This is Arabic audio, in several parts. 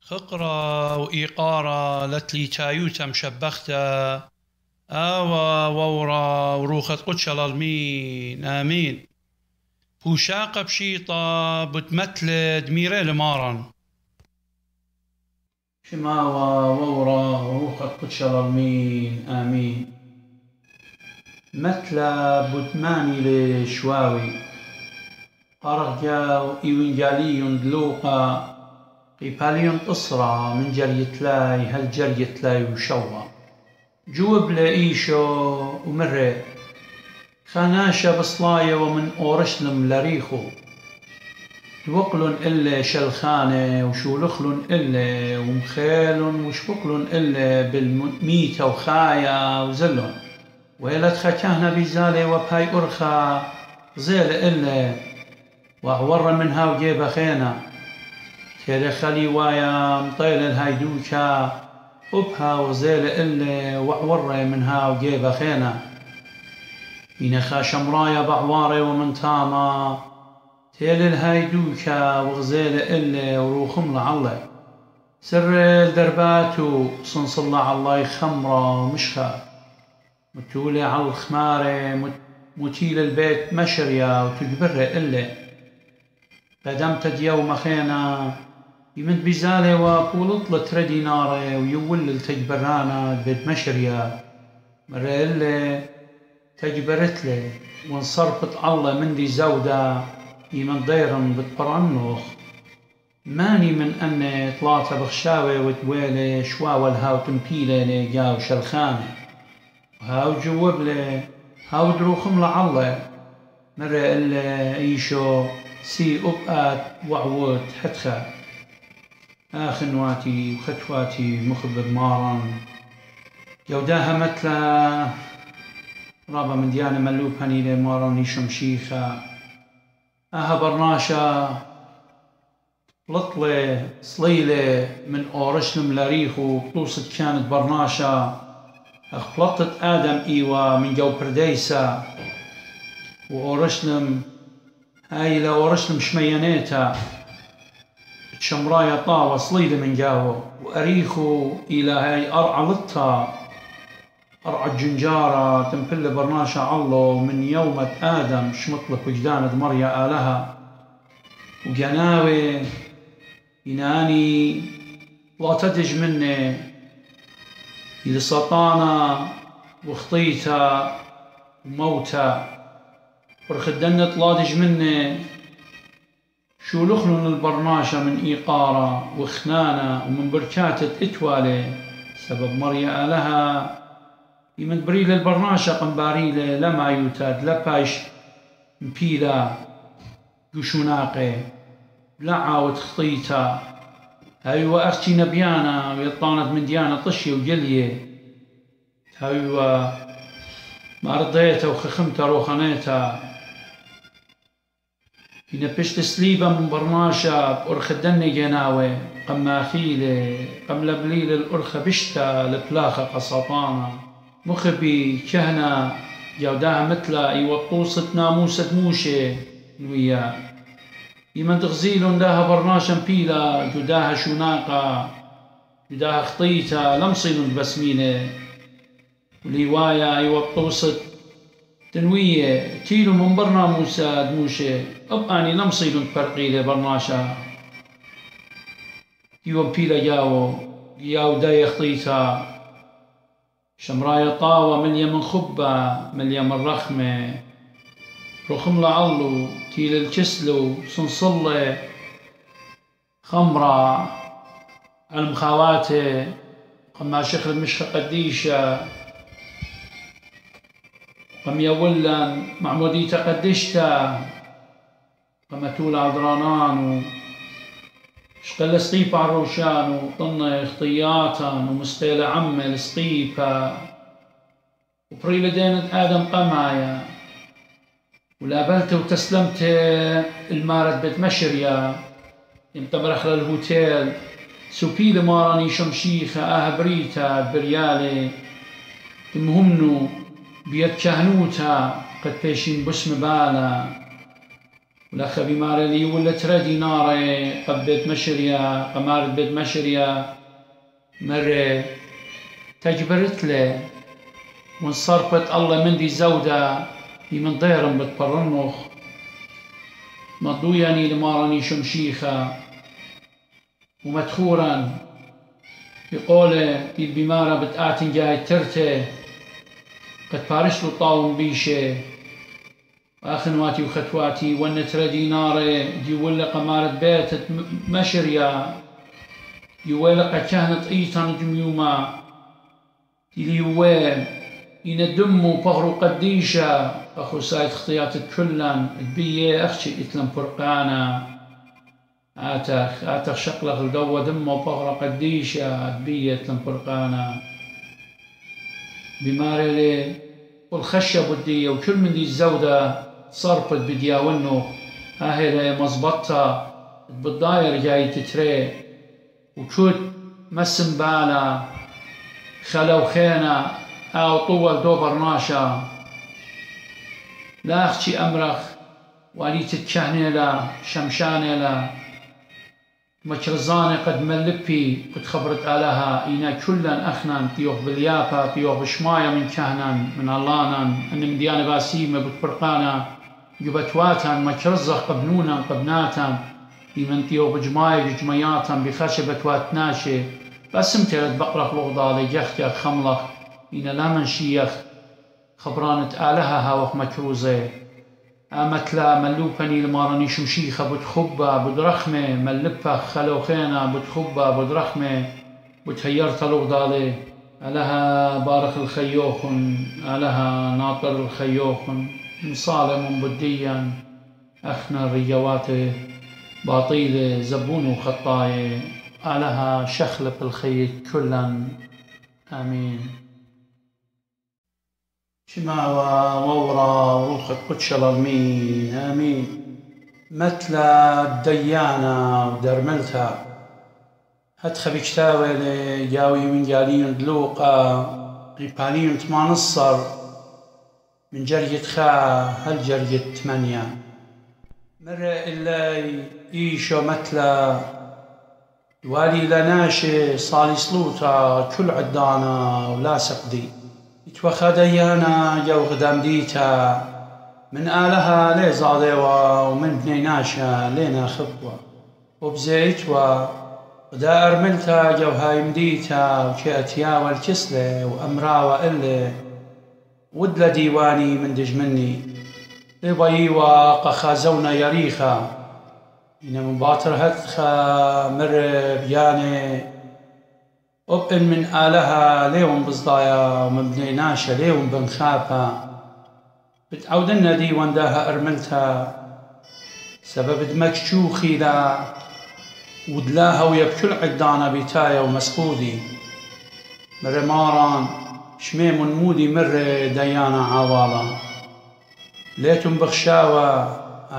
خقرة وإيقارة لتلي تايوتا مشبختة آوى وورا وروخة قدش الألمين آمين بوشاقة بشيطة بتمثل دميري لمارن شماوى وورا وروخة قدش الألمين آمين مثل بتماني لشواوي قرقجا وإيوينجالي دلوقا قيباليون قصرة من جريتلاي هل جريتلاي وشوا جوب لإيشو ومري خاناشا بصلايا ومن أورشلم لريخو توقلن إلا شلخانة وشولخلن إلا ومخيلن وشبقلن إلا بالميتة وخايا وزلن ويلت خكاهنا بزالي وباي أرخا زيل إلا وعور منها وجيب خينا تيري خلي وايا مطيل الهيدوكا أبها وزيل إلا وعور منها وجيب خينا إنخا شمرايا بعواري ومن تاما تيل الهيدوكا وغزيل إلا وروخم لعله سر الدرباتو صنصل الله خمرة ومشخا متولي على الخمارة متيل البيت مشريا وتجبر إلا قدمت ديوم خينا يمد بزالي وقولط لتردي ناري ويول التجبرانا بيت مشريا مرة إلا تجبرت لي وانصرفت الله من دي زودة يمن ضيرا بتبرنوخ ماني من أني طلعت بخشاوي وتويلي شواوى الهاو تمبيلي لقاو شلخاني وهاو جوب لي هاو دروخم لعله مرة إلا إيشو سي أبقات وعوت حتخا آخنواتي وختواتي مخبر مارن يوداها متلا رابا من ديانة ملوب هنيلي مارن يشم شيخا آها برناشا لطلي صليلي من أورشلم لريخو بطوصت كانت برناشا اخلطت آدم إيوا من جو برديسا وأورشلم هاي لأورشلم شميانيتا شمرايا طاوة صليلة من جاو وأريخو إلى هاي أرعى لطا أرعى الجنجارة تنبل برناشا الله من يومة آدم شمطلق وجدان مريا آلها وجناوي يناني لا تدج مني إلى سطانا وخطيتا وموتا ورخدنة طلادج مني شو لخلن البرناشة من إيقارة وخنانة ومن بركاتة إتوالي سبب مريا آلها يمن بريل البرناشة قنباريلة لما يوتاد لبايش مبيلا قشوناقي لعاوت خطيتا هايوا أختي نبيانا ويطانت من ديانا طشي وجلية هايوا ما رضيتا وخخمتا روخانيتا إنا بشت سليبا من برناشا بأرخدني جناوي قماخيلي قملبليل الأرخة بشتا لبلاخة قسطانا مخبي كهنا جوداها مثلا يوطوصة ناموسة موشي ويا يمن تغزيلون داها برناشا مبيلا جداها شوناقا جداها خطيتا لمصيلون بسمينة وليوايا يوطوصة تنوية تيلو من برنا موسى دموشي أبقاني لمصيلون فرقيلة برناشا يوم بيلا جاو داي خطيتا شمرايا طاوة مليا من خبة مليا من رخمة رخم لعلو تيل الكسلو صنصلة خمرة المخاواتي قما شخل مشخة قديشة قم يولن معموديتا قدشتا قما تول عذرانان شقل سقيب عروشان وطن خطياتا ومستيلة عمل سقيبا وبريل دينة آدم قمايا ولابلت وتسلمت المارد بيت مشريا يمتبرخ للهوتيل سوبيل ماراني شمشيخة بريتا بريالي المهمنو بيت كهنوتا قد بيشين بسم بالا ولخ بمارة لي ولا تردي نارة قبيت مشريا قمارة بيت مشريا مرة تجبرت له وانصرفت الله من دي زودة دي من ضيرم بتبرنخ مضوياني لماراني شمشيخة ومدخورا بقوله دي البمارة بتآتن جاي ترته قد بارش له طاوم بيشه وأخنواتي وختواتي والنترة دينارة دي ولا قمارة بيت مشريا دي ولا قد كانت إيطان جميوما دي وين يندموا بغرو قديشة أخو سايد خطيات كلن تبيه أخشي إتلم فرقانا آتخ شقلق القوة دمه بغرو قديشة تبيه إتلم فرقانا بماري لي والخشب الدية وكل من دي الزودة صرفت بدياونو أهلا مزبطة بالضاير جاي تتري وكود مسم بالا خلو خينا أو طول دو برناشا لا أختي أمرخ والي تتشهني لا شمشاني لا مجرزاني قد ملبي قد خبرت آلها إنا كلا أخنا تيوخ باليابا تيوخ بشمايا من كهنا من اللهنا أن من ديانة باسيمة بتفرقانا جبتواتا مجرزخ قبنونا قبناتا إمن تيوخ بجمايا بجمياتا بخشبة واتناشي بس امتلت بقرخ لغضالي جخجخ خملخ إنا لا من شيخ خبرانة آلها هاوخ مكروزي أمتلا ملوبني لمارني شمشيخة بتخبة بدرخمة ملبخ خلوخينا بتخبة بدرخمة بتهيرت لغضالي ألها بارخ الخيوخ ألها ناطر الخيوخ مصالم بديا أخنا الرجوات باطيلة زبون وخطاية ألها شخلب الخيط كلا آمين شماوة وورا وروخة قدشل المين آمين متلا الديانة ودرملتها هتخ بكتاوي لجاوي من جالين دلوقة قيبالين تمانصر من جرية خا هل جرية 8 مرة إلا إيشو متلا والي لناشي صالي سلوتا كل عدانا ولا سقدي يتوخى ديانا جو غدام ديتا من آلها لي زاديوا ومن بنيناشا لينا خبوة وبزيتوا ودا أرملتا جو هاي مديتا وكياتيا والكسلة وأمراوا إلي ودلا ديواني من دج مني لبيوا قخازونا يريخا إن من باطر هتخا مر بياني أبن من آلها ليون بصدايا ومن بنيناشا ليون بنخافا بتعودنا ديوان داها أرملتها سبب دمك شوخي لا ودلاها ويبكل عدانا بيتايا ومسقودي مر ماران شميم مودي مر ديانا عوالا ليتم بخشاوة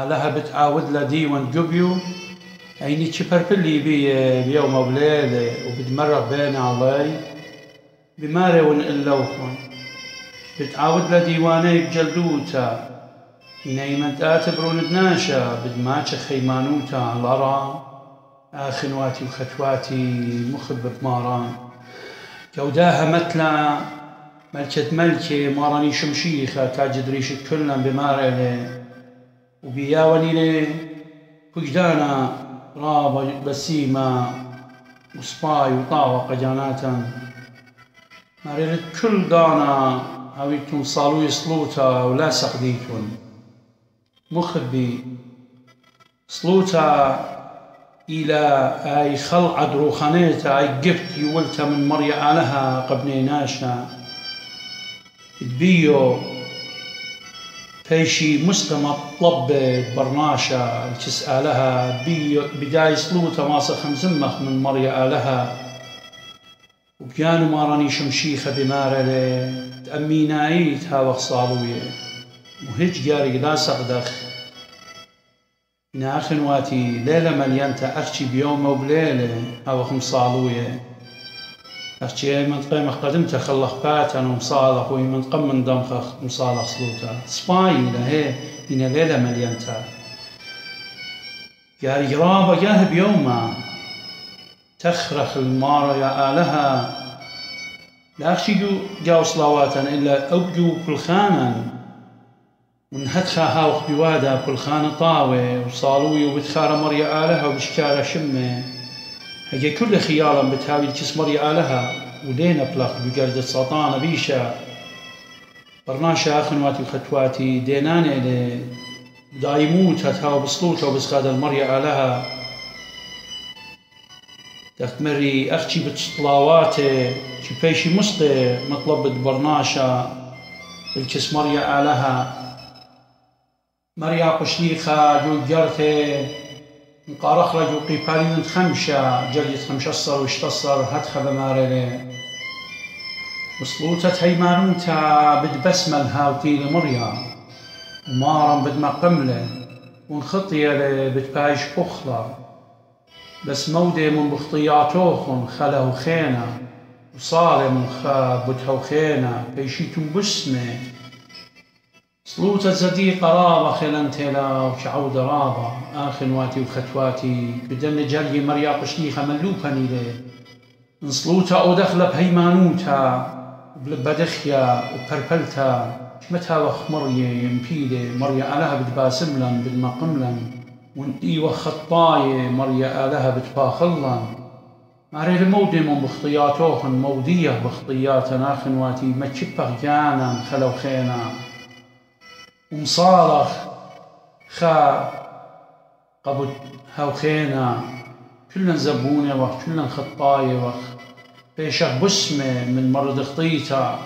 آلها بتعاود لا ديوان جبيو عيني تشبربلي بيوم وبليلة وبتمرق بين علي بماري ونقلوكم بتعاود لا ديواني بجلدوتا إنايمن تاتبرون بناشا بدماتش خيمانوتا الأرى آخنواتي وختواتي مخب بماران جوداها متلا ملكة ملكة ماراني شمشيخة تاجد ريشة كلنا بماري وبياوني لي فجدانا رابا بسيمة وصباي وطاوة قجاناتا ماريرت كل دانا هاويتون صالو يصلوتا ولا سقديتون مخبي صلوتا إلى أي خلع دروخانيتا أي قفت يولتا من مريا آلها قبنيناشا تبيو فيشي مسلمة طلب برناشا تسألها بداية سلوتا ماسا خمزمخ من مريا آلها وبيانو ماراني شمشيخة بمارة تأمينايت هاوخ صالوية وهج جاري لا سقدخ إنا أخنواتي ليلة مليانتا أخشي بيوم وبليلة هاوخ مصالوية أخشي من قيمة قدمتا خلق باتا ومصالح ومن قم من دمخخ مصالح سلوتا سباي لهي إنا ليلة مليانتا قال جرابة جاهب يوما تخرخ المارة يا آلها لا أخشيدو جاو صلواتا إلا أبجو كل خانا ونهدخا هاوخ بوادا كل خانة طاوة وصالوي وبتخارة مريا آلها وبشكارة شمة هجي كل خيالا بتهاوي الكس مريا آلها ولينا بلخ بجردة سلطانة بيشا برناشا أخنواتي وختواتي ديناني دايموت هتهاو بسلوطة وبسخادة المريا آلها تختمري أختي بتصلاواتي شبيشي مسقي مطلبة برناشا الكس مريا آلها مريا قشليخة جو جرتي مقارخ رجو قيبالين خمشة جريت خمشصر واشتصر هدخل بماريلي وصلوتة هيمانوتا بدبسمة الهاوتي لمريا ومارا بدما قملة ونخطية بتبايش بخلة بس مودي من بخطياتوخن خله خينا وصالة من خاب بتهو خينا بيشيتم بسمة صلوت الزدي قرابة خلنتلا وشعود رابة آخنواتي وختواتي بدن جري مريا قشليخة ملوبني لي نصلوتا أو دخل بهيمانوتا وبلبدخيا وبربلتا شمتها وخ مريا يمبيلي مريا آلها بتباسملن بالمقملن وانتي وخطاية مريا آلها بتباخلن ماري المودي من بخطياتوخن مودية بخطياتنا آخنواتي ما تشبه جانا خلو خينا ومصالخ خا قبل هاوخينا كلن زبونة وخ كلن خطاية وخ بيشخ بسمة من مرض خطيتا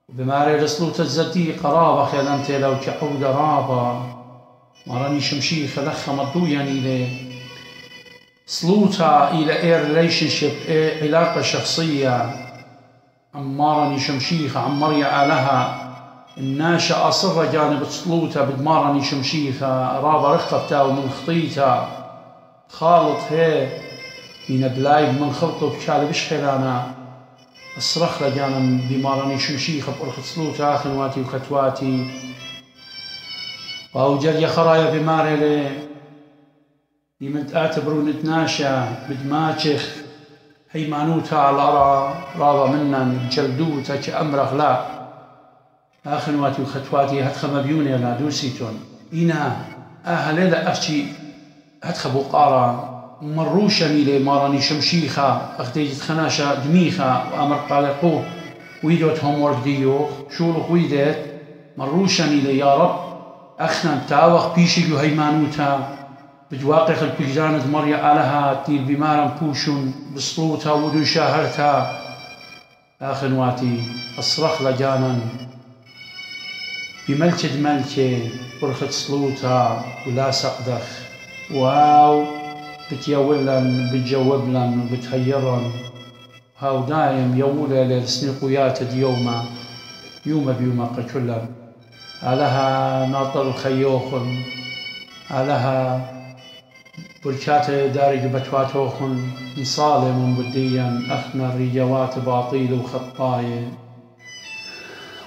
وبماري رسلوت الزدي قرابة خيلانتي لو كحود رابة مراني شمشيخ لخ مضو يعني لي سلوتا إلى اير ريليشنشيب علاقة شخصية عمارني شمشيخ عمريا آلها الناشا أصر جانب سلوتا بدمارني شمشيخة رابا رخبتا ومن خطيتا خالط هي من بلايب من خلطه بشال بشخلانا الصرخ لجانب بمارني شمشيخة بأرخ سلوتا آخنواتي وختواتي وهو جري خرايا بماري لي يمد اعتبروا نتناشا بدماچخ هيمانوتا على رابا منن جلدوتا كأمرخ لا آخنواتي وختواتي هتخم بيوني لا دوسيتون إنا أهلي أختي هتخبو قارا مروشة ميلي ماراني شمشيخة أختيجت خناشة دميخة وأمر قالقو ويدوت هومورك ديوخ شولخ ويدت مروشة ميلي يا رب أخنا تاوخ بيشيجو هيمانوتا بجواقخ البجدانة مريا آلها تيل بمارا بوشون بصلوتا ودون شاهرتا آخنواتي أصرخ لجانا بملكة ملكة برخة صلوتا ولا سقدخ واو بتيولن بتجوبلن وبتهيرن هاو دايم يولا للسنقويات ديوما يوم بيوما قتلن علىها ناطر خيوخن علىها بركات دارج بتواتوخن صالم بديا أخنا ريجوات باطيل وخطاية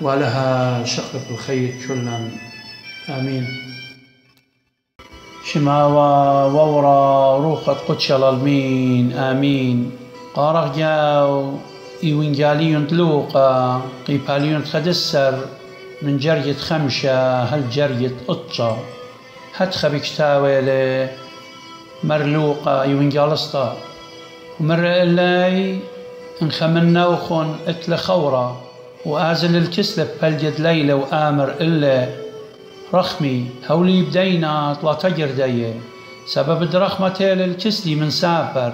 ولها شقق الخير كلا آمين شماوة وورا روخة قدش الألمين آمين قارق جاو إيوينجاليون تلوقا قيباليون تخدسر من جرية خمشة هل جرية قطشة هتخ بكتاوي مرلوقة إيوينجالستا ومر إلي انخمنا وخن اتل خورة وآزل الكسلة بلجد ليلة وآمر إلا رخمي هولي بدينا طلا تجردية سبب درخمتي للكسلي من سافر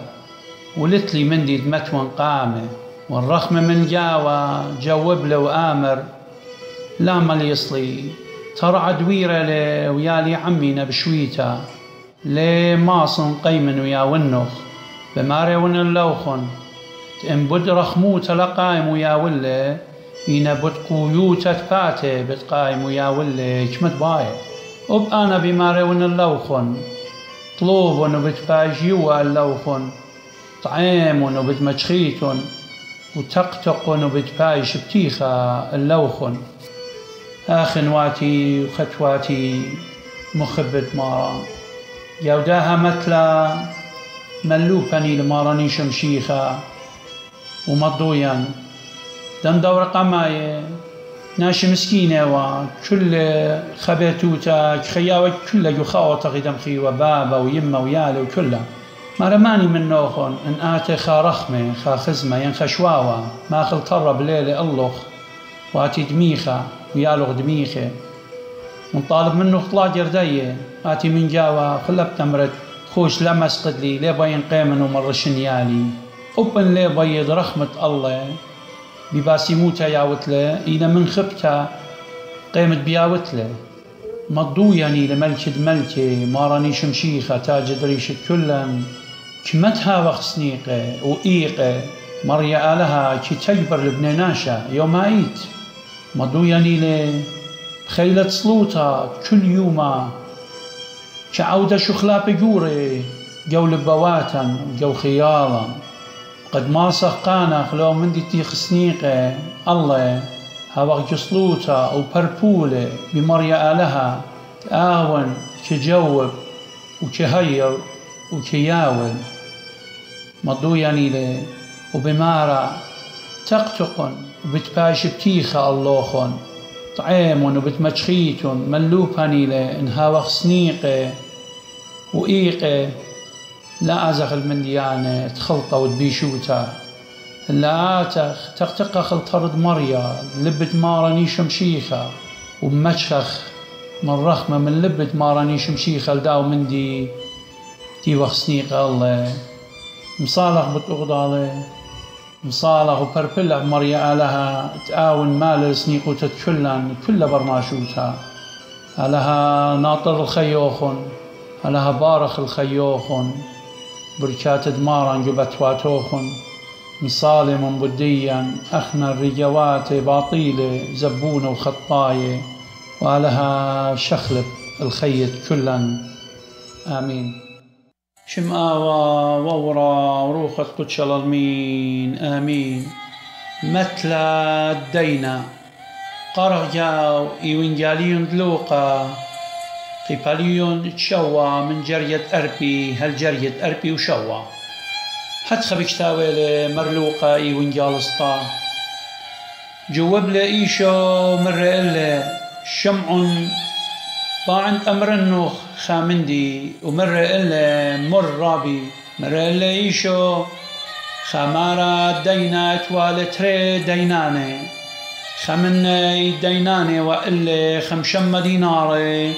ولتلي مندي دمتون قامة والرخمة من جاوة جوب له وآمر لا مال يصلي ترى عدويرة لي ويالي عمينا بشويتا لي ماصن قيمن ويا ونخ بماري ون اللوخن تنبد رخموت لقايم ويا ولا ينبد قيوتة فاتي بتقايم ويا ولا كمت باي أب أنا بماري ون اللوخن طلوب ونبتفاجيوا اللوخن طعيم ونبتمشخيتن وتقتق ونبتفايش بتيخة اللوخن آخنواتي وختواتي مخبت مارا جوداها مثلا ملوبني لماراني شمشيخة ومضويا دم دور قماية ناشي مسكينة وكل خبيتوتا خياوة كل يخاوة غدم خي وبابا ويمة ويالي وكلها ما رماني من نوخن ان آتي خا رخمة خا خزمة ين خشواوة ما خل طرب ليلة اللخ واتي دميخة ويالوغ دميخة ونطالب منه خطلا جردية آتي من جاوة خلب تمرت خوش لمس قدلي لي باين قيمن ومرشن يالي أبن لي بيض رحمة الله بباسي موتا ياوتله إذا من خبتا قيمت بياوتله مضو يعني لملكة ملكة ماراني شمشيخة تاج دريشة كلا كمتها وخسنيقة وإيقة مريا آلها كي تجبر لبني ناشا يوم عيد مضو يعني بخيلة صلوتا كل يوما كعودة شخلا بجوري جو لبواتا جو خيالا قد ما سقانا خلو من دي تيخ سنيقة الله هاوغ جسلوتا أو بربولة بمريا آلها تآون كجوب وكهير وكياول مضو يعني لي وبمارا تقتقن وبتباش بتيخة اللوخن طعيمون وبتمجخيتون ملوباني لي إن هاوغ سنيقة وإيقة لا أزغل من ديانة تخلطة وتبيشوتا لا آتخ تقتقى خلطرد مريا لبت ماراني شمشيخة ومشخخ من رخمة من لبت ماراني شمشيخة لداو من دي وخسنيقة الله مصالح بتغضالي مصالح وبربلة مريا آلها تآون مال سنيقو تتكلن كل برماشوتا آلها ناطر الخيوخن آلها بارخ الخيوخن بركات دمارا جبتواتوخن مصالم بديا أخنا الرجوات باطيلة زبونة وخطاية وآلها شخلب الخيط كلا آمين شمآوى وورا وروخة قدش الألمين آمين مثلا الدينا قرغ جاو إيوينجاليون دلوقا قباليون تشوى من جرية أربي هل جرية أربي وشوى حد خبكتاوي مرلوقة إيوينجال اسطا جواب لإيشو مرة إلا شمع باعند أمر النوخ خامندي ومرة إلا مر رابي مرة إلا إيشو خمارة دينا توالتري ديناني خمني ديناني وإلا خمشم ديناري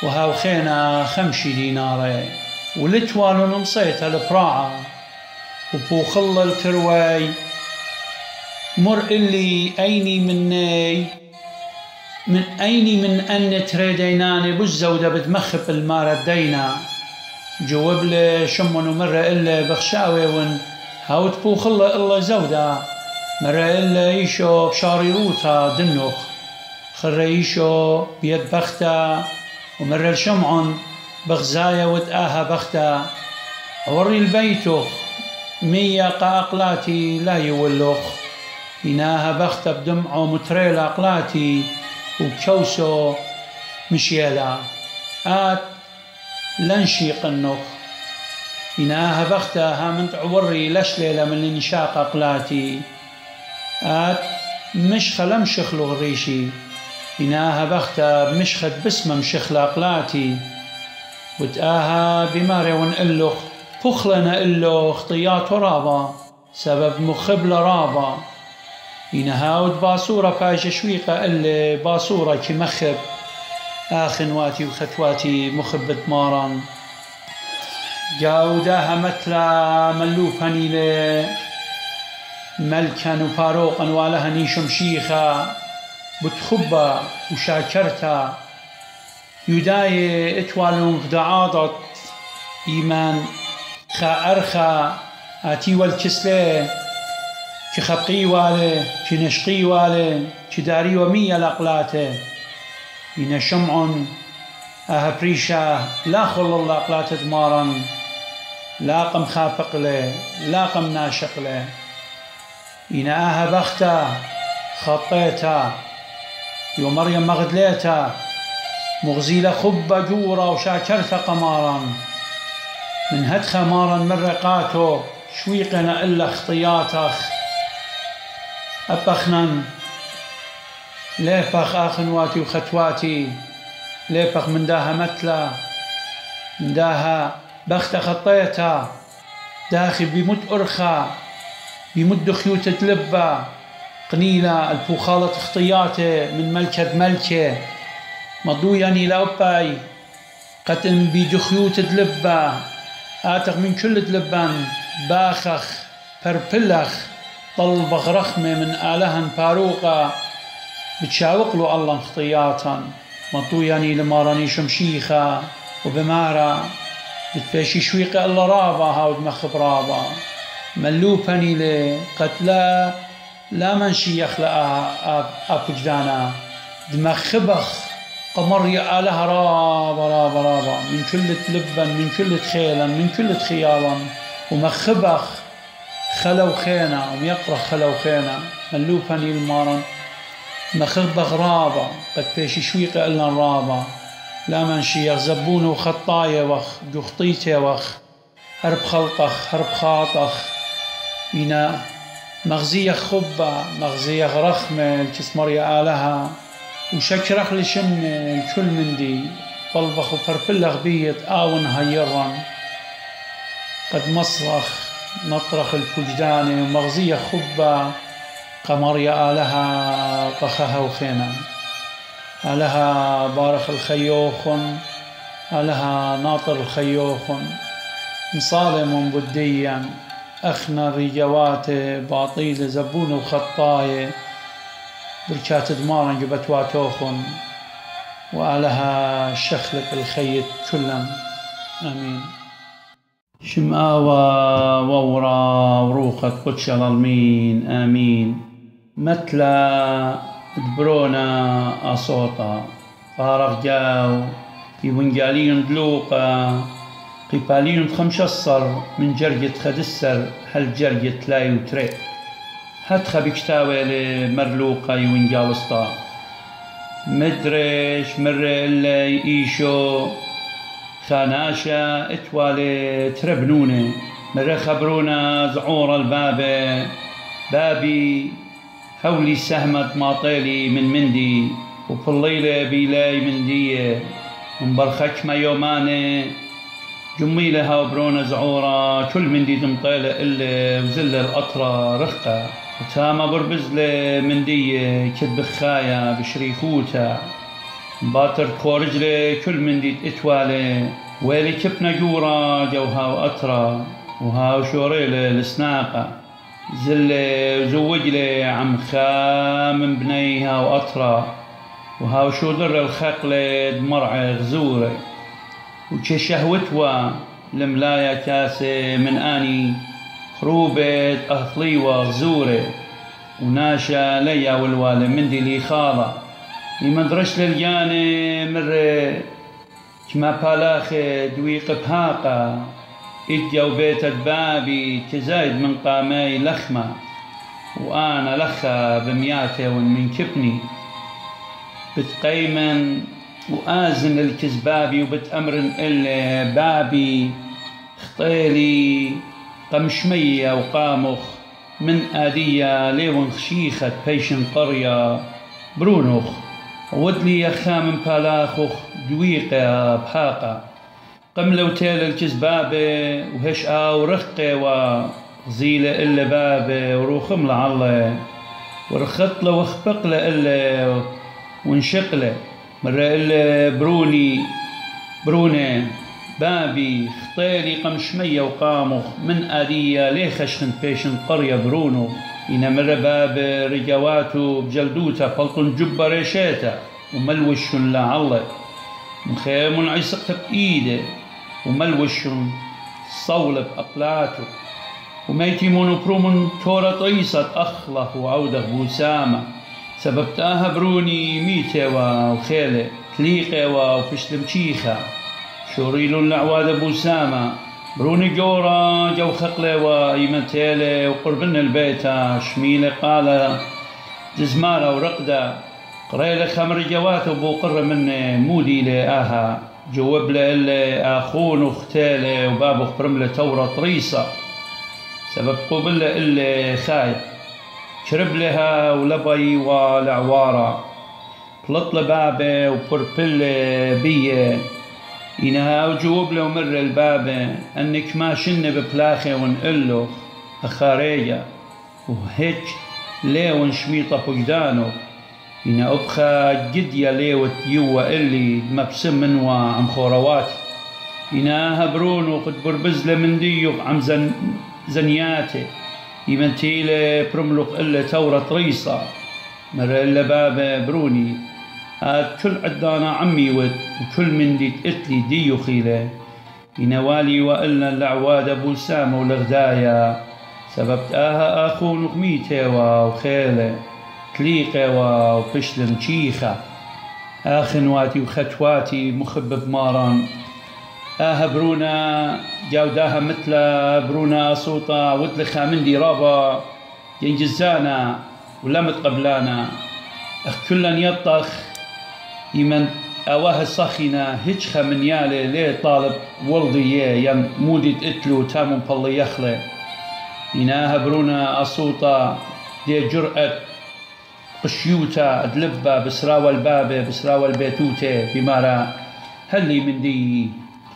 وهاو خينا 5 دينار ولتوالو نمصيت البراعة وبوخل التروي مر إلي أيني مني من أيني من أن تريديناني بالزودة بتمخب المارة دينا جواب لي شمون مرة إلا بخشاوي ون هاو تبوخل إلا زودة مرة إلا إيشو بشاري روتا دنوخ خريشو بيد بختا ومرة الشمعون بغزايا وتآها بختا وري البيتوخ 100 قاقلاتي لا يولوخ إناها بختا بدمعو متريل أقلاتي وكوسو مشيلا آت لنشيق النوخ إناها بختا هامنت عوري لشليلة من الانشاق أقلاتي آت مش خلم شخلو غريشي إناها بختا بمشخت بسمة مشخل أقلاتي وتآها بماري ونقلوخ فخلنا إلوخ طيات رابا سبب مخب لرابا إنها ودباصورة باجة شويقة إلا باصورة كمخب آخنواتي وختواتي مخبة ماران جاوداها مثلا ملوفني لي ملكا وفاروقا والها نيشم شيخا بتخبا وشاكرتا يداي اتوالون غدعاضت إيمان خا أرخا آتي والكسلي كخبقي والي كنشقي والي كداري ومية لقلاته إن شمع أهبريشا لا خل الله قلاته دمارا لا قم خافق له لا قم ناشق له إن بختا خطيتا يو مريم مغدليتا مغزيلة خبة جورا وشاكرتا قمارا من هدخ مارا مرقاتو شويقنا إلا خطياتخ أبخنن ليبخ آخنواتي وختواتي ليبخ من داها متلا من داها بخت خطيتها داخل بمد أرخا بمد خيوت تلبى قنيلة الفوخالة خطياته من ملكة بملكة مضو يعني لأباي قتل بيدو خيوت تلبى آتق من كل تلبان باخخ فربلخ طلبخ رخمة من آلهن باروقة بتشاوق له الله خطياتا مطو يعني لماراني شمشيخة وبمارا بتفاشي شويقة الله رابا هاود مخب رابا ملوبني لي قتلا لا منشي يخلق أبجدانا دمخبخ قمر يا آلها رابا رابا رابا من كل تلبا من كل تخيلا من كل تخيالا ومخبخ خلو خينا وميقرخ خلو خينا ملوبني المارن مخبخ رابا قد فاشي شويقة إلا رابا لا منشي يغزبون وخطايا وخ جخطيتي وخ هرب خلطخ هرب خاطخ بنا مغزية خبة مغزية رخمة الكسمر يا آلها وشكرخ لشن الكل من دي طلبخ وفرفلخ بيت آون هيرا قد مصرخ نطرخ الفجدان ومغزية خبة قمر يا آلها قخها وخينا آلها بارخ الخيوخ آلها ناطر الخيوخ مصالم بديا أخنا الرجوات باطيل زبون وخطاية بركات دمارا جبت واتوخن وآلها شخلك الخيط كلهم آمين شماوة وورا وروخة قدش الالمين آمين متلا دبرونا أصوتا فارغ جاو يونجالين دلوقا قيبالين خمشصر من جرجة خدسر هل جرجة لا يتري هتخا بكتاوي لمرلوقا يونجالستا مدرش مر اللي إيشو خاناشا اتوالي تربنوني مر خبرونا زعور الباب بابي هولي سهمت ماطيلي من مندي وفليلة بيلاي مندية ومبرخك ما يوماني جميلة وبرونا زعورة كل مندي تمطيلة إلا وزل القطرة رخقة وتاما بربزلة مندية كد بخايا بشريخوتا باطر كورجلة كل مندي اتوالي ويلي كبنا جورا جوها وقطرة وهاو شوريلة لسناقة زلة وزوجلة عم خام بنيها وقطرة وهاو شودر الخقلة دمرعة غزورة وشهوتوا الملايا كاسة من آني خروبة أهطليوة غزورة وناشا ليا والوالي مندي لي خاضة يمدرش للجاني مرة كما بالاخي دويق بهاقة إجا وبيتك بابي تزايد من قامي لخمة وأنا لخا بمياتي ومن كبني بتقيمن وآزن الكزبابي وبتأمرن إلا بابي خطيلي قمشمية وقامخ من آدية ليون خشيخة بيشن قرية برونخ ودلي يخا من بالاخخ دويقة بحاقة قملة وتيل الكزبابة وهش ورخقة وغزيلة إلا بابة وروخم لعله ورخطله وخبقله إلا ونشقله مرة إلا بروني بابي خطيلي قمشمية وقامخ من آدية ليه خشخن بيشن قرية برونو إنا مرة باب رجواتو بجلدوتا فلطن جبة ريشيتا وملوشن لعله مخيم عيسقت بإيده وملوشن صولب أقلاته وميتمون برومن تورا طيسة أخله وعوده بوسامة سببتاها بروني ميتة وخيلة تليقة وفشلم شيخة شوريلو العواد بوسامة بروني جورا جو خقلة وإيمتيلة وقربن البيت شميلة قال جزمارة ورقدة قريلة خمر جوات وبوقر من مودي لآها جوب له إلا أخون وختاله وبابه برمله تورة طريصة سبب قبل إلا خايب شرب لها ولبي والعوارة بلط لبابه وبربل بيه إنها وجوب له ومر البابه أنك ما شن ببلاخه ونقله أخارية وهيك ليه ونشميطة فقدانه إنا أبخى جديا ليوت يوا إلي مبسم منوا عم خوروات إنا هبرون وقد بربزله من ديوغ عم زنياتي يمنتيله برملق إلا تورة طريصة مر إلا بابا بروني هاد كل عدانا عمي ود وكل من دي تقتلي ديو خيله إنا والي وإلنا العواد أبو سامة والغدايا سببت أخو نقميته وخيله تليقة وبشلم شيخة آخنواتي وختواتي مخبب ماران برونا جاوداها مثل برونا صوتا ودلخا من دي رابا ينجزانا ولمت قبلانا كلن يطخ يمن أواه الصخينة هجخة من يالي ليه طالب ولدي ين مودي تقتلو تامون بالله يخلي إناها برونا أصوتا دي جرأة قشيوتا ادلبا بسراوى البابة بسراوى البيتوتة بمارا هلي من دي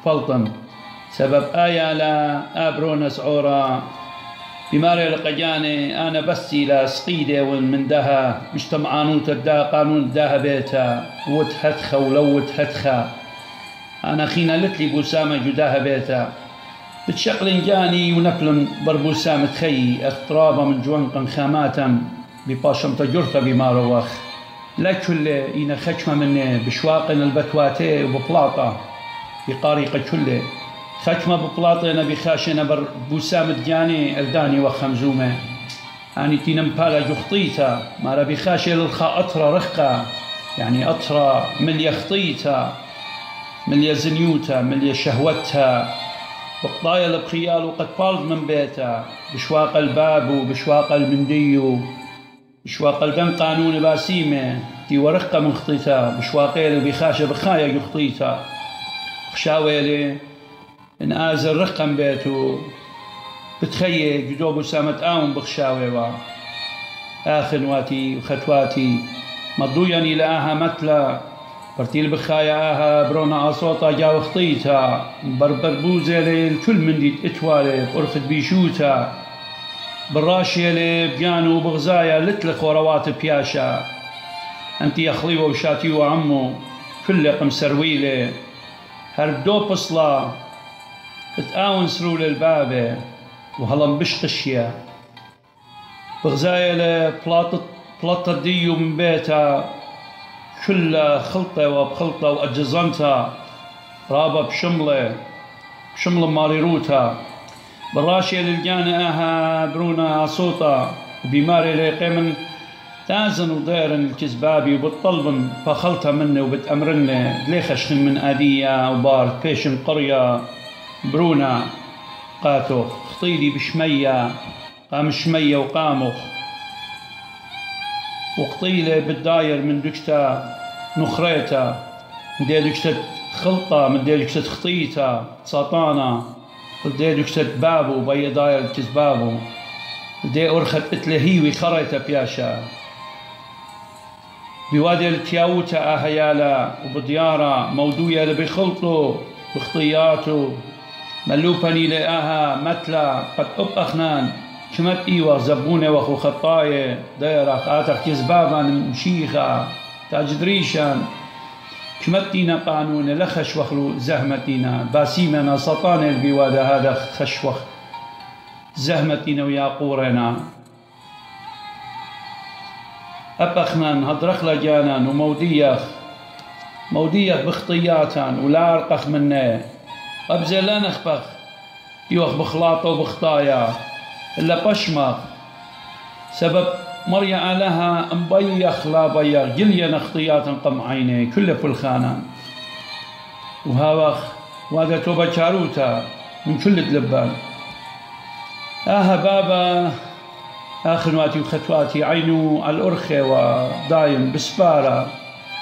فلطن سبب آيا لا أبرونا سعورا بمارا لقجاني أنا بسي لا سقيدة ومن دها مجتمعانوتا دا قانون داها بيتا وتحتخا ولو تحتخا أنا خينا لتلي بوسامة جداها بيتا بتشقلن جاني ونفلن بربوسامة خي اخترابا من جوانقا خاماتا بباشم تجرته بماروخ لا كل إنا خشمة من بشواقنا البتواتي وببلاطة بقارقة كله خشمة ببلاطة بخاشنا بربوسامة جاني الداني وخمزومة يعني تنمبالا جخطيتا مارا بخاشة للخا أطرى رخقة يعني أطرى مليا خطيتا مليا زنيوتا مليا شهوتها بقضايا البخيال وقد بالد من بيتا بشواق الباب وبشواق المنديو بشواق البن قانون باسيمة تي ورقة من خطيتا بشواقيل بخاشة بخايا يخطيتا خشاويلي إن آزر رقم بيتو بتخيل جدوب وسامة آون بخشاويوا آخنواتي وختواتي مضوياني لآها متلا برتيل بخايا آها برونا أصوتا جاو خطيتا بربوزة للكل من دي اتوالي بأرخد بيشوتا بالراشية لبيانو بغزايا لتلخ وروات بياشا انتي يا خليوة وشاتي وعمو كل قم سرويلة هردو بصلا تتآون سرول البابة وهلا بشقشيا بغزايا لبلاطة ديو من بيتا كل خلطة وبخلطة وأجزنتا رابا بشملة ماريروتا بالراشية للجانة آها برونا صوتا وبيماري ليقي من تازن وديرن الكزبابي وبتطلبن فخلتها مني وبتأمرن ليخشخن من آدية وبارت بيشن قرية برونا قاتو خطيلي بشمية قام شمية وقامخ وقطيلة بالداير من دكتا نخريتا مدي دكتا خلطة مدي دكتا خطيتا ساطانا مدي دكتا بابو بي داير كزبابو مدي أرخت إتلهيوي خريتا بياشا بوادي التياوتا أهيالا وبديارة مودوية لبيخلطو بخطياتو ملوباني لآها متلا قد أخنان كمت إيوة زبونة وخو خطاية دايرة خاتك كزبابا مشيخة تاجدريشان كمتينا قانون لخش وخلو زهمتينا باسيمنا سطان البوادة هذا خشوخ زهمتينا ويا قورنا أبخنان هدرخ لجانان وموديخ بخطياتان ولا أرقخ منه أبزي لا نخبخ يوخ بخلاطه وبخطايا إلا بشمخ سبب مريا لها مبيخ لا بيخ جليا نخطيات قم عيني كل فلخانا وهاوخ وهذا توبة شاروتا من كل دلبان بابا آخنواتي وختواتي عينو الأرخة ودايم بسبارة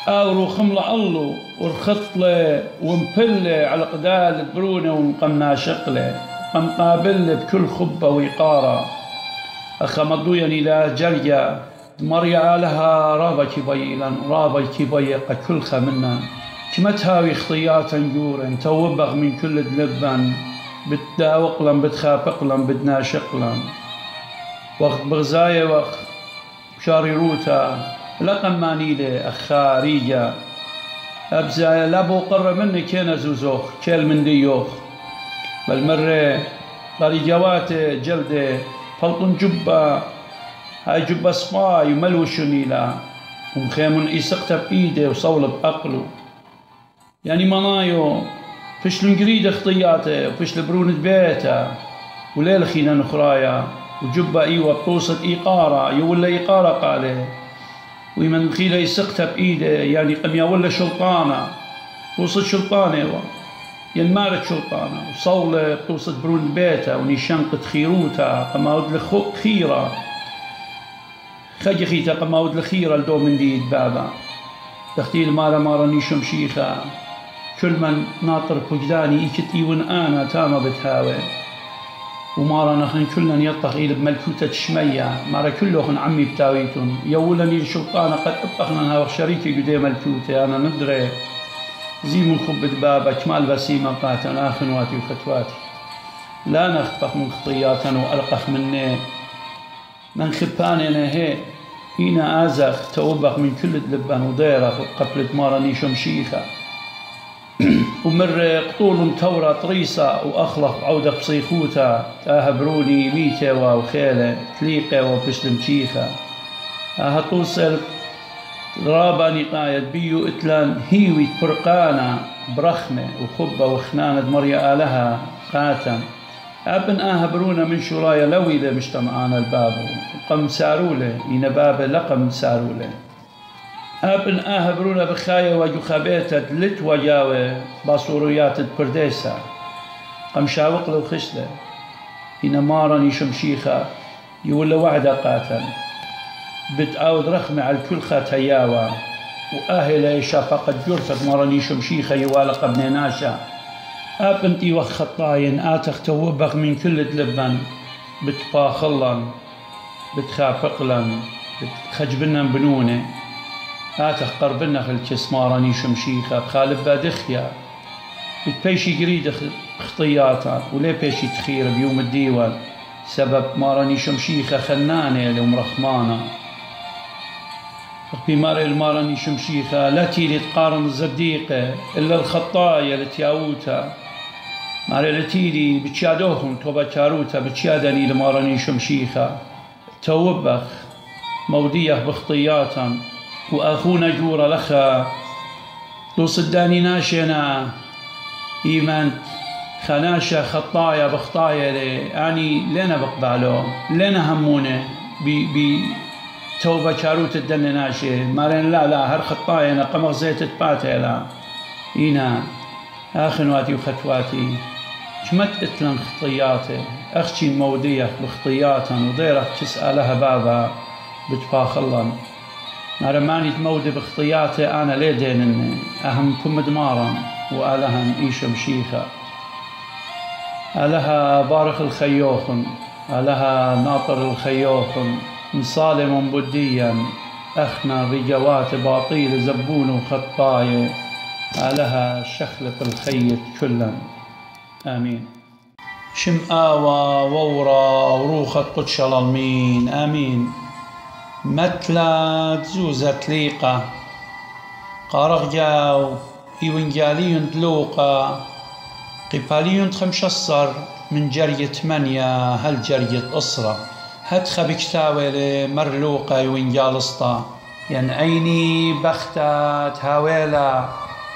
أورو خملة الله ورخطلة ومبلة على قدال برونة ومقمنا شقلة قابل بكل خبة ويقارة أخمضويا إلى جريا مريا لها رابا كبيلا رابا كبيقة كل خمنا كما تهاوي خطياتا جورا توبغ من كل دلبا بتداوقلا بتخافقلا بدنا شقلا وقت بغزايا وقت شاري روتا لقم مانيلة أخاريجا أبزايا لابو قرر مني كينا زوزوخ كيل من ديوخ بالمرة قريجوات جلدة فلطن جبة هاي جبة صفاي وملوشني لا ومخيمون إيسقتا بإيده وصول بأقله يعني منايو فش الانقريد خطياته وفش البرونة بيته وليل خينا نخرايا وجبة إيوة بتوصل إيقارة يولا إيقارة قاله ويمن خيلا يسقتها بإيده يعني قميا ولا شلطانة توصل شلطانة ينمارت شلطانة وصولة بتوصل برونة بيته ونشنقة خيروتا قماود لخوك خيرة خجي خيتا قماود لخيرة لدو من ديد بابا تختيل مارا نيشم شيخة كل من ناطر فجداني إيكت إيون أنا تاما بتهاوي ومارا نخن كلن يطخ إلى بملكوتة شمية مارا كلهن عمي بتاويتن يولني الشلطانة قد أبقنا هاوخ شريكي قدي ملكوتة أنا ندري زي من خبة بابا كمال بسيمة قاتن آخنواتي وختواتي لا نخطخ من خطياتنا وألقخ مني من خباننا هي إينا آزخ توبخ من كل دلبان وديرة قبلت مارا نيشم شيخة ومر قطول تورا طريسة وأخلق عودة بصيخوتا تاهبروني ميتة وخيلة تليقة وبسلم شيخة توصل رابا نقاية بيو إتلان هيوي فرقانة برخمة وخبة وخنانة مريا آلها قاتم أبن آهبرونا من شرايا لويلة مجتمعانا البابو قم سارولة ينبابة لقم سارولة أبن آهبرونا بخايا وجخابيتا دلت وجاوة باصوريات البرديسة قم شاوق له خشلة ينمارا نيشم شيخة يولا وعدا قاتل بتعود رخمة على الكل خاتياوة وأهل شافقة جرفت مارا نيشم شيخة يوالق ابن ناشا أبنتي وخطاين آتخ توبخ من كل دلبن بتباخلن بتخافقلن بتخجبنا بنونه آتخ قربنا خلتش ماراني شمشيخة بخالب بادخيا بتبيشي قريد خطياتا وليه بيشي تخير بيوم الديوان سبب ماراني شمشيخة خنانة لومرخمانة في ماراني شمشيخة لا تيلي تقارن الزبديقة إلا الخطايا لتياوتا ماري لتيلي بتشادوهم توبا شاروتا بتشادني لماراني شمشيخة توبخ موديه بخطياتا وأخونا جورا لخا لو صداني ناشنا إيمان خناشة خطايا بخطايا لي يعني لنا بقبالو لنا همونه توبة شاروت الدن ناشي مالين لا هر خطايا قمغ زيت تباتي لا إينا آخنواتي وختواتي شمت اتلن خطياتي أختي مودية بخطياتا وضيرك تسألها بابا بتفاخلن نارماني تمودي بخطياتي أنا ليدين أهم كم دمارا وآلها إيشم شيخة آلها بارخ الخيوخن آلها ناطر الخيوخن مصالم بديا أخنا رجوات باطيل زبون وخطايا آلها شخلة الخيط كلا آمين شم آوى وورا وروخة قدش الألمين آمين متلا زوزة تليقة قارغ جاو إيوانجاليون دلوقة قباليون تخمشصر من جرية 8 هل جرية أسرة هدخة بكتاويلة مرلوقة إيوانجالسطة ين عيني بختات هاويلة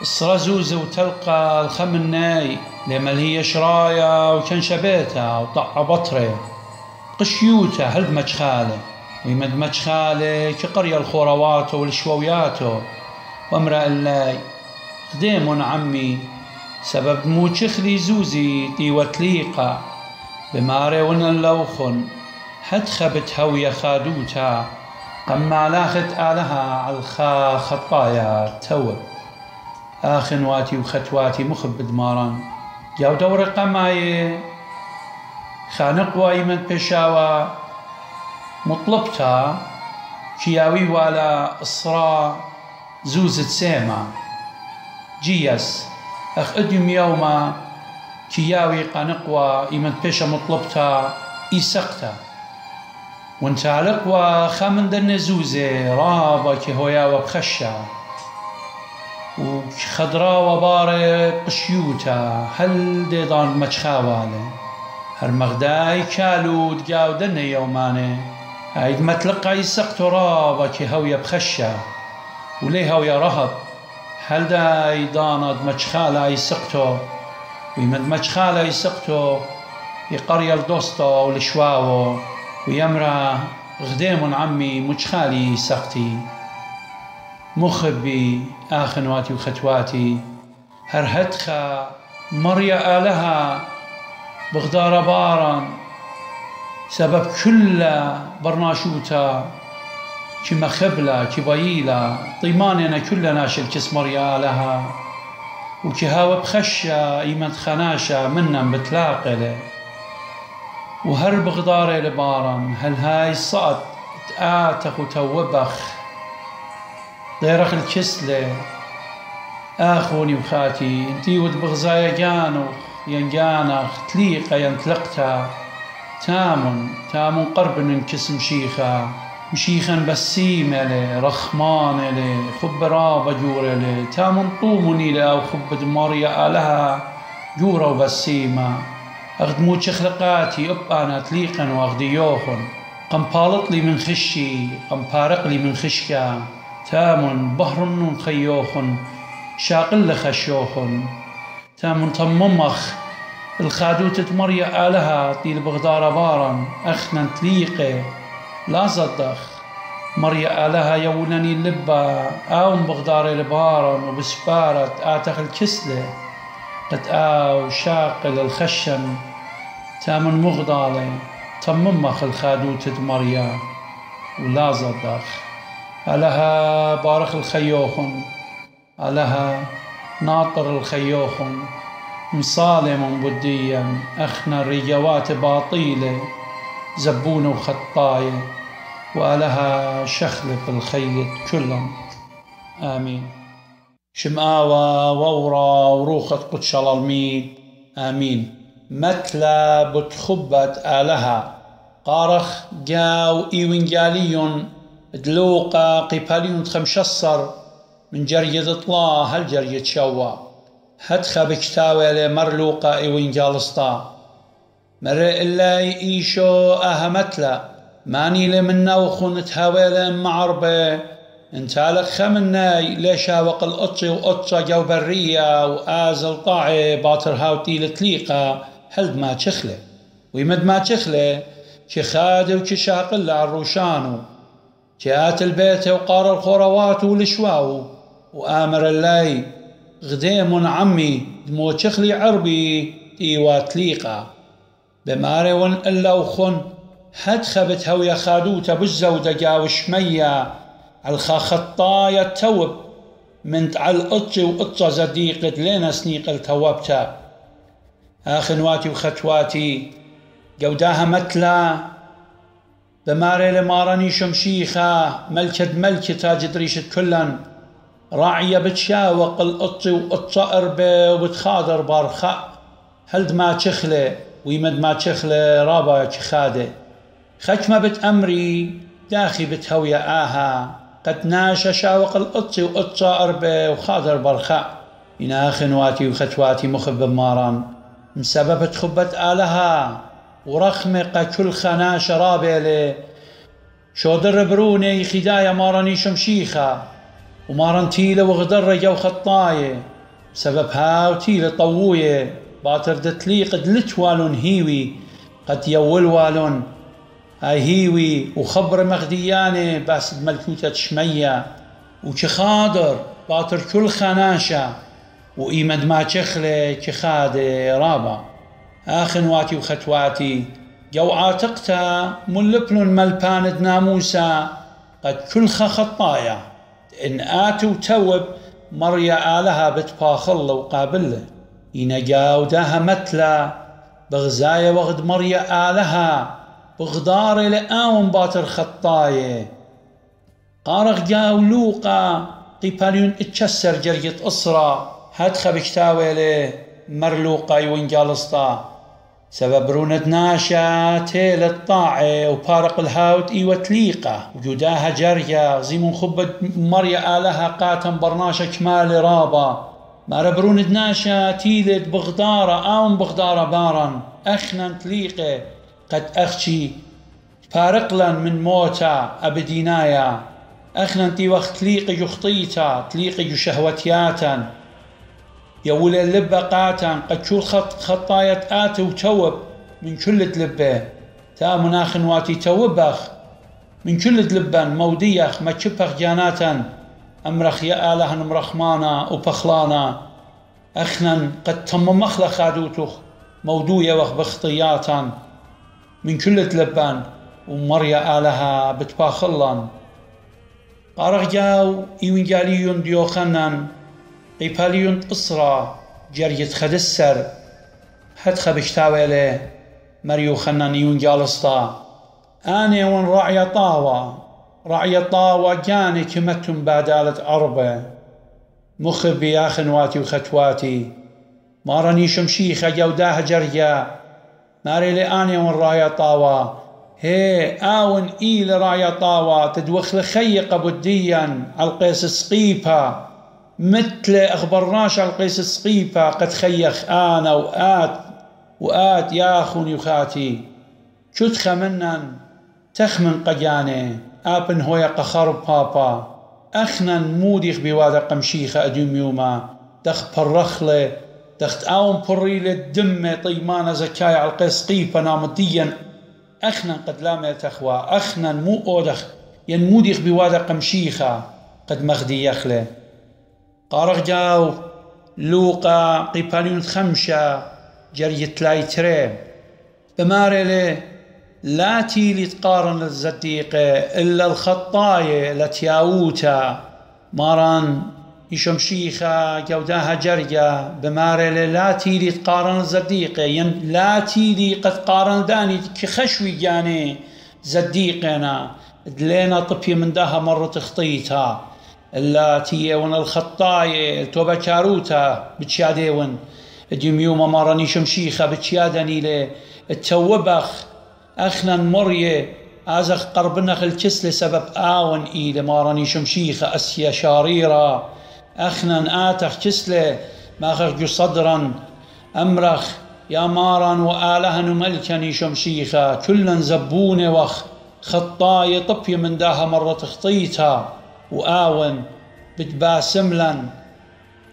أسرة زوزة وتلقى الخمناي لمل هي شرايا وكنشبيتها وطع بطرة قشيوتها هل بمجخالة ويمد مجخالة كقرية الخوروات والشوويات وامرأ اللاي خديم عمي سبب موشخلي زوزي طيوتليقة بماري ونلوخن هدخبت هوية خادوتا قما لاخت آلها عالخا خطايا توب آخنواتي وختواتي مخبد ماران جاو دور قماي خانق وايمن بشاوى مطلبتا كياوي والا إصرا زوزت سيما جيس أخ أديم يوما كياوي قانقوا إيمن بيشا مطلبتا إيسقتا وانتعلقوا خامن دن زوزي رابا كهويا وبخشا وخضرا وباري قشيوتا هل ديضان مجخاوالي هرمغداي كالو دقاو دن يوماني هايد متلقى يسقتو رابا كهويا بخشا وليه هويا رهب هل داي داند مجخالا يسقتو ويمد مجخالا يسقتو يقريا الدوستو والشواو ويمرا غديم عمي مجخالي سقتي مخبي آخنواتي وختواتي هرهدخا مريا آلها بغدار بارا سبب كل برناشوتا كما خبلة كبايلة طيماننا كلنا شلكس مريا آلها وكهاوى بخشة إيمن خناشة منا بتلاقلة وهر بغداري لبارا هل هاي الصعد تآتخ وتوبخ ديرخ الكسلة آخوني وخاتي انتي ود بغزايا جانوخ ينجانخ تليقة ينتلقتا تامن قرب انكسم مشيخا بسيمة لي رخمان لي خبرا بجورة لي تامن طومني لي أو خبد مريا آلها جورة وبسيمة أخدمو شخلقاتي أنا تليقا وأخديوخن قمبالط لي من خشي قمبارق لي من خشكا تامن بهر خيوخن شاقل خشوخن تامن طممخ الخادوتة مريا آلها طيل بغدار بارا أخنا تليقي لا صدخ مريا آلها يولني اللبا آوم بغدار البارا وبسبارة آتخ الكسلة قد آو شاقل الخشن تامن مغضالي طممخ الخادوتة مريا ولا صدخ آلها بارخ الخيوخن آلها ناطر الخيوخن مصالم بديا أخنا الرجوات باطيلة زبون وخطاية وآلها شخلق الخيط كلهم آمين شمآوى وورا وروخة قدش الميد آمين متلا بتخبت آلها قارخ جاو إيوينجاليون دلوقا قيباليون تخمشصر من جرية طلا هل جرية شوا هدخا بكتاوي لمرلوقا إيوينجالستا مرئ الله إيشو أهمتلا ماني لمنا وخون تهاويلا معربة انتالك خمناي ليشا وقل أطي وأطا جو برية وآزل طاعي باطر هاوتي لتليقا هلد ما تشخله ويمد ما تشخله كخاد وكشاقل عالروشانو كهات البيت وقار الخوروات والشواو وآمر الله غديم عمي دمو تشخلي عربي تيوات ليقا بمارون إلا وخن هد خبت هويا خادوتا بالزودة جاو شمية عالخا خطايا التوب منت عالقطي وقطة زديقة لينا سنيق التوبتا آخنواتي وختواتي جوداها متلا بماري لمارني شمشيخة ملكة تاج دريشة كلن راعية بتشاوق القطي وقطة أربة وبتخادر بارخاء هلد ما تشخله ويمد ما تشخله رابا تشخاده خكمة بتأمري داخي بتهويا آها قد ناشا شاوق القطي وقطة أربة وخادر بارخاء إنا خنواتي وختواتي مخب ماران مسبب تخبت آلها ورخمق كل خنا شرابي لي شودر بروني خدايا مارني شمشيخة ومارن تيلة وغدر جو خطاية سبب هاو تيلة طووية باطر دتليق دلتوالون هيوي قد يولوالون هاي هيوي وخبر مغدياني بس ملكوتة شمية وكخادر باطر كل خناشة وإيمد ما تشخلي كخادة رابا آخنواتي وختواتي جو عاتقتا ملبلن ملباند ناموسا قد كلخ خطايا إن آتوا توب مريا آلها بتباخل وقابله ينجا وداها متلا بغزايا وغد مريا آلها بغدار لآون باتر خطايا قارغ جاو لوقا قيباليون اتشسر جرجت أسرى هدخ بكتاويلي مرلوقا يونجالسطا سبب روند ناشا تيل الطاعة وبارق الهاوت وتليقة وجداها جريا زيمون خبت مريا آلها قاتم برناشا كمال رابا ما ربروند ناشا تيلت بغدارة آون بغدارة بارا أخنا تليقة قد أخشي فارقلا من موتا أبدينايا أخنا انتي وقت تليقي يخطيتا تليقي شهوتياتا يولي اللبة قاتا قد شو خطاية آت وتوب من كل تلبة تا مناخ واتي توبخ من كل تلبا موديخ ما تشبخ جاناتا أمرخ يا آله نمرخمانا وبخلانا أخنا قد تم مخلق خادوتخ مودوية وخ بخطياتا من كل تلبان ومريا آلها بتباخلان قارغ جاو إيوانجاليون ديوخنان قيباليون أسرى جريت خدسر هدخ بشتاويلي مريو خنان إيوانجالسطا آني ون رعي طاوة جاني كمتم بادالة عربة مخب يا خنواتي وختواتي مارني شمشيخة جوداها جريا ماري لآني ون رايا طاوة هي آون إيل رايا طاوة تدوخل خيق بديا عالقيس سقيبها مثل أخبرناش عالقيس سقيبها قد خيخ آنا وآت يا أخون يخاتي شتخ منن تخمن قجاني آبن هويا قخرب بابا أخنا موديخ بوادا قمشيخة أدوم يوما دخ برخلة دخت آون بريلة دمة طيمانة زكاية عالقيس سقيبها نامديا أخنا قد لا تخوى أخنا مو أودخ ينموديخ بوادا قمشيخة قد مخدي يخله قارغ جاو لوقا قيباليون خمشة جريت لايتري بمارلي لا تيلي تقارن الزديقة إلا الخطاية لتياوتا ماران يشمشيخة جوداها جريا بمارلي لا تيلي تقارن الزديقة لا تيلي قد قارن داني كخشوي جاني زديقنا دلينا طبي من داها مرة تخطيتها إلا تيون الخطاية توبا كاروتا بتشاديون ديميوما ماراني شمشيخة بتشادني لي التوبخ أخنا مريه أزخ قربنخ الكسل سبب آون إيلي ماراني شمشيخة أسيا شاريرة أخنا آتخ كسلة ما خرج صدرا أمرخ يا ماران وآلهن ملكني شمشيخة كلا زبون وخ خطاية طبي من داها مرة تخطيتها وآون بتباسملا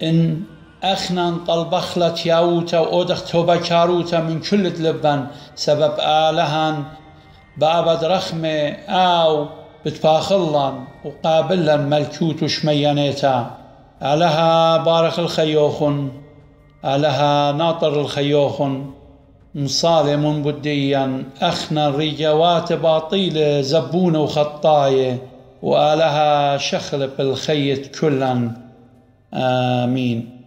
إن أخنا طلبخلت ياوتا وأودخ توبا كاروتا من كل دلبان سبب آلهن بابد رخمة أو بتباخلن وقابلن ملكوت وشميانيتا آلها بارخ الخيوخن آلها ناطر الخيوخن مصالم بديا أخنا رجوات باطيلة زبونة وخطاية وآلها شخلب الخيط كلا آمين.